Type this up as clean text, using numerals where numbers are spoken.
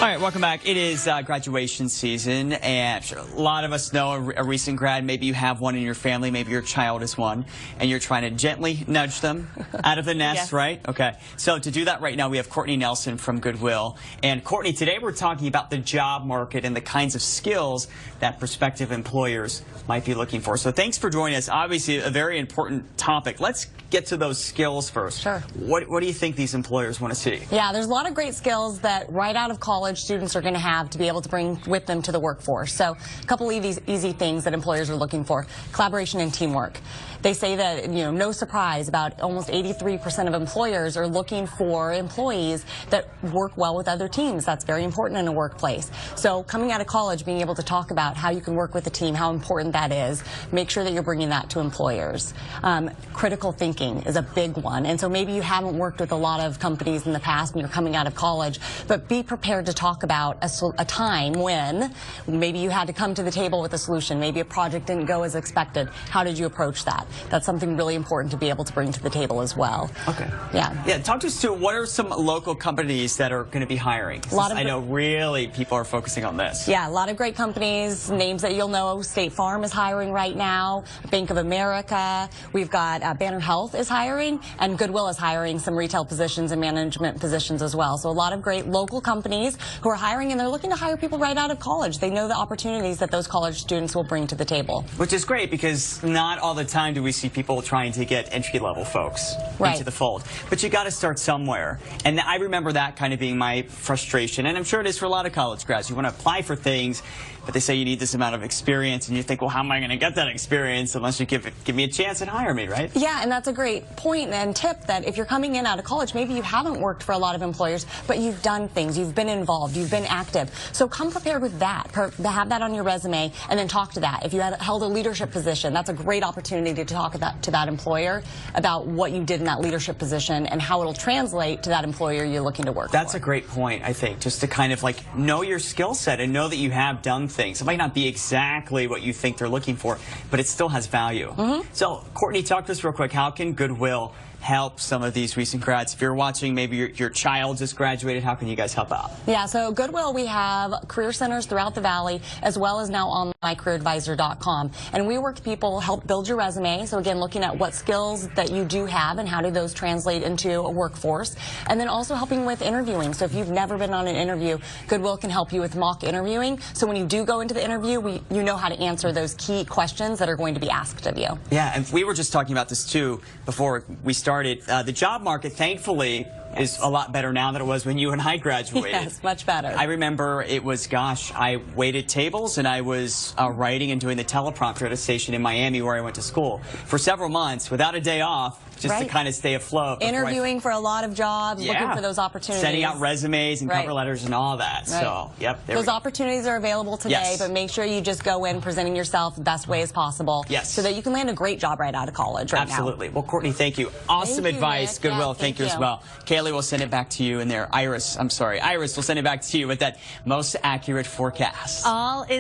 All right, welcome back. It is graduation season, and I'm sure a lot of us know a recent grad. Maybe you have one in your family, maybe your child is one, and you're trying to gently nudge them out of the nest, Yes. right? Okay. So to do that right now, we have Courtney Nelson from Goodwill. And Courtney, today we're talking about the job market and the kinds of skills that prospective employers might be looking for. So thanks for joining us. Obviously, a very important topic. Let's get to those skills first. Sure. What do you think these employers want to see? Yeah, there's a lot of great skills that right out of college students are going to have to be able to bring with them to the workforce. So a couple of easy things that employers are looking for: collaboration and teamwork. They say that, no surprise, about almost 83% of employers are looking for employees that work well with other teams. That's very important in a workplace. So coming out of college, being able to talk about how you can work with a team, how important that is, make sure that you're bringing that to employers. Critical thinking is a big one. And so maybe you haven't worked with a lot of companies in the past when you're coming out of college, but be prepared to talk about a time when maybe you had to come to the table with a solution. Maybe a project didn't go as expected. How did you approach that? That's something really important to be able to bring to the table as well. Okay. Yeah. Yeah. Talk to us too. What are some local companies that are going to be hiring? I know really people are focusing on this. Yeah, a lot of great companies, names that you'll know. State Farm is hiring right now. Bank of America. We've got Banner Health is hiring, and Goodwill is hiring some retail positions and management positions as well. So a lot of great local companies who are hiring, and they're looking to hire people right out of college. They know the opportunities that those college students will bring to the table. Which is great, because not all the time do we see people trying to get entry-level folks into the fold. But you got to start somewhere. And I remember that kind of being my frustration. And I'm sure it is for a lot of college grads. You want to apply for things, but they say you need this amount of experience, and you think, well, how am I going to get that experience unless you give me a chance and hire me, right? Yeah, and that's a great point and tip, that if you're coming in out of college, maybe you haven't worked for a lot of employers, but you've done things, you've been involved, you've been active. So come prepared with that, have that on your resume, and then talk to that. If you had held a leadership position, that's a great opportunity to talk to that employer about what you did in that leadership position and how it'll translate to that employer you're looking to work for. That's a great point, I think, just to kind of know your skill set and know that you have done things. It might not be exactly what you think they're looking for, but it still has value. So, Courtney, talk to us real quick. How can Goodwill help some of these recent grads? If you're watching, maybe your child just graduated, how can you guys help out? Yeah, so Goodwill, we have career centers throughout the valley, as well as now on mycareeradvisor.com. And we work with people, help build your resume. So again, looking at what skills that you do have and how do those translate into a workforce. And then also helping with interviewing. So if you've never been on an interview, Goodwill can help you with mock interviewing. So when you do go into the interview, you know how to answer those key questions that are going to be asked of you. Yeah, and we were just talking about this too before we started. The job market, thankfully, is a lot better now than it was when you and I graduated. Yes, much better. I remember it was, gosh, I waited tables and I was writing and doing the teleprompter at a station in Miami where I went to school for several months without a day off, just to kind of stay afloat. Interviewing for a lot of jobs, looking for those opportunities. Sending out resumes and cover letters and all that. So, yep. Those opportunities are available today, but make sure you just go in presenting yourself the best way as possible so that you can land a great job right out of college now. Absolutely. Well, Courtney, thank you. Awesome advice. Nick. Goodwill, thank you as well. Kaylee will send it back to you in there. Iris will send it back to you with that most accurate forecast. All is